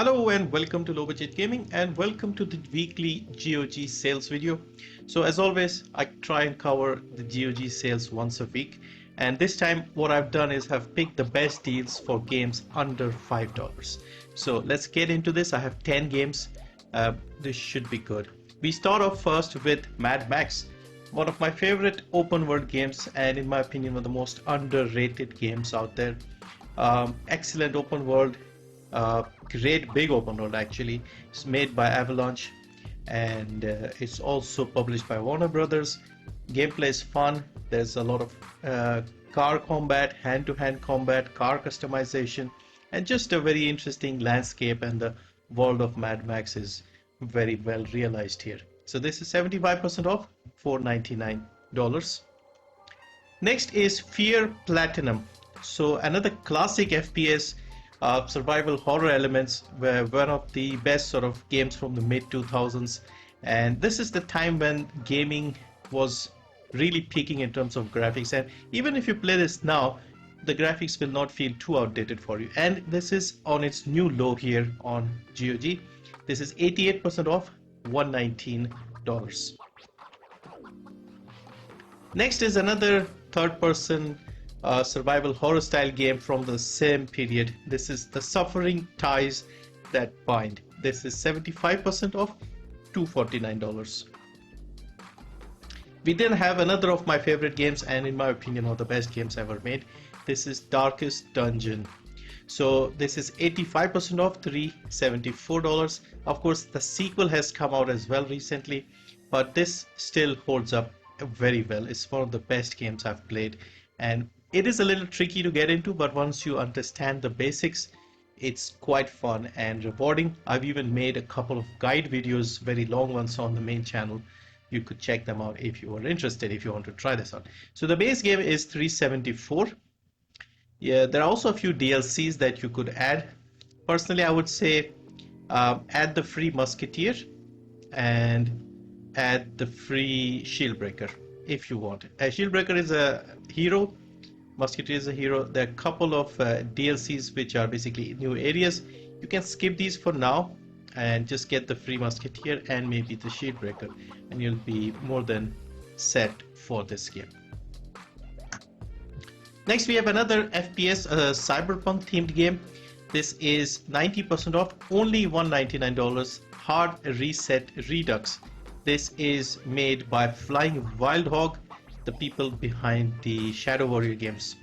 Hello and welcome to Low Budget Gaming and welcome to the weekly GOG sales video. So as always, I try and cover the GOG sales once a week, and this time what I've done is have picked the best deals for games under $5. So let's get into this. I have 10 games. This should be good. We start off first with Mad Max, one of my favorite open world games and in my opinion one of the most underrated games out there. Excellent open world. Great big open world actually. It's made by Avalanche and it's also published by Warner Brothers. Gameplay is fun. There's a lot of car combat, hand-to-hand combat, car customization, and just a very interesting landscape, and the world of Mad Max is very well realized here. So this is 75% off, $4.99. Next is Fear Platinum. So another classic FPS survival horror elements, were one of the best sort of games from the mid 2000s, and this is the time when gaming was really peaking in terms of graphics, and even if you play this now the graphics will not feel too outdated for you, and this is on its new low here on GOG. This is 88% off, $119. Next is another third-person survival horror style game from the same period. This is The Suffering Ties That Bind. This is 75% off, $249. We then have another of my favorite games and in my opinion one of the best games ever made. This is Darkest Dungeon. So this is 85% off, $374. Of course the sequel has come out as well recently, but this still holds up very well. It's one of the best games I've played, and it is a little tricky to get into, but once you understand the basics it's quite fun and rewarding. I've even made a couple of guide videos, very long ones, on the main channel. You could check them out if you are interested, if you want to try this out. So the base game is $374. Yeah, there are also a few DLCs that you could add. Personally I would say add the free Musketeer and add the free Shieldbreaker if you want it. Shieldbreaker is a hero, Musketeer is a hero. There are a couple of DLCs which are basically new areas. You can skip these for now and just get the free Musketeer and maybe the Shieldbreaker, and you'll be more than set for this game. Next we have another FPS, cyberpunk themed game. This is 90% off, only $199. Hard Reset Redux. This is made by Flying Wild Hog, the people behind the Shadow Warrior games.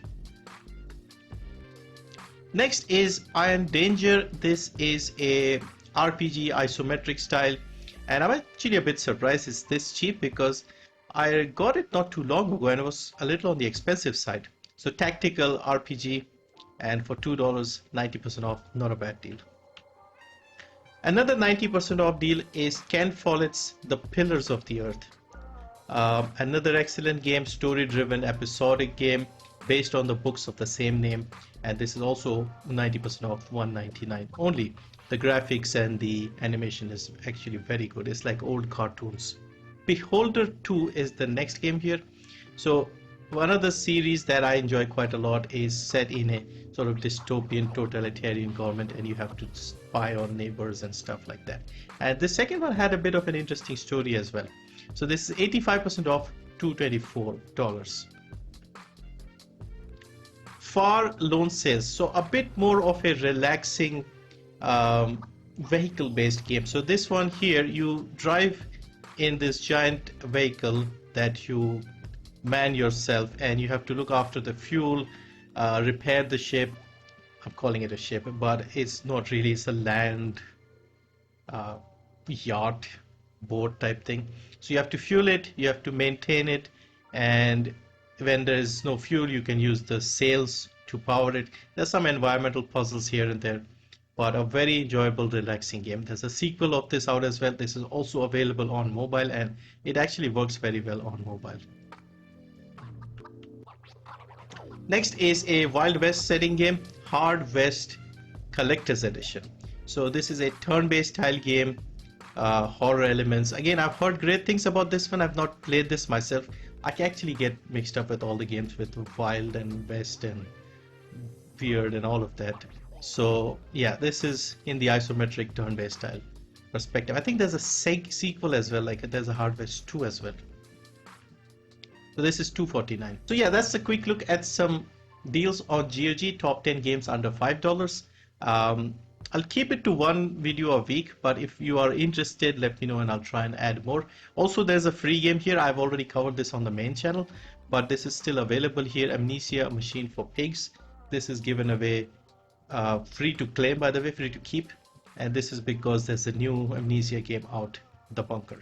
Next is Iron Danger. This is a RPG isometric style, and I'm actually a bit surprised it's this cheap because I got it not too long ago and it was a little on the expensive side. So tactical RPG, and for $2, 90% off, not a bad deal. Another 90% off deal is Ken Follett's The Pillars of the Earth. Another excellent game, story-driven episodic game based on the books of the same name, and this is also 90% off, $199 only. The graphics and the animation is actually very good. It's like old cartoons. Beholder 2 is the next game here. So one of the series that I enjoy quite a lot is set in a sort of dystopian totalitarian government, and you have to spy on neighbors and stuff like that. And the second one had a bit of an interesting story as well. So this is 85% off, $224. Far Lone Sales. So a bit more of a relaxing vehicle based game. So this one here, you drive in this giant vehicle that you man yourself, and you have to look after the fuel, repair the ship. I'm calling it a ship, but it's not really. It's a land yacht boat type thing. So you have to fuel it, you have to maintain it, and when there is no fuel you can use the sails to power it. There's some environmental puzzles here and there, but a very enjoyable, relaxing game. There's a sequel of this out as well. This is also available on mobile, and it actually works very well on mobile. Next is a Wild West setting game, Hard West Collector's Edition. So this is a turn-based style game, horror elements. Again, I've heard great things about this one. I've not played this myself. I can actually get mixed up with all the games with Wild and West and Weird and all of that. So yeah, this is in the isometric turn-based style perspective. I think there's a sequel as well, like there's a Harvest 2 as well. So this is 249. So yeah, that's a quick look at some deals on GOG, top 10 games under $5. I'll keep it to one video a week, but if you are interested, let me know and I'll try and add more. Also, there's a free game here. I've already covered this on the main channel, but this is still available here. Amnesia Machine for Pigs. This is given away free to claim, by the way, free to keep. And this is because there's a new Amnesia game out, The Bunker.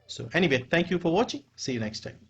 So anyway, thank you for watching. See you next time.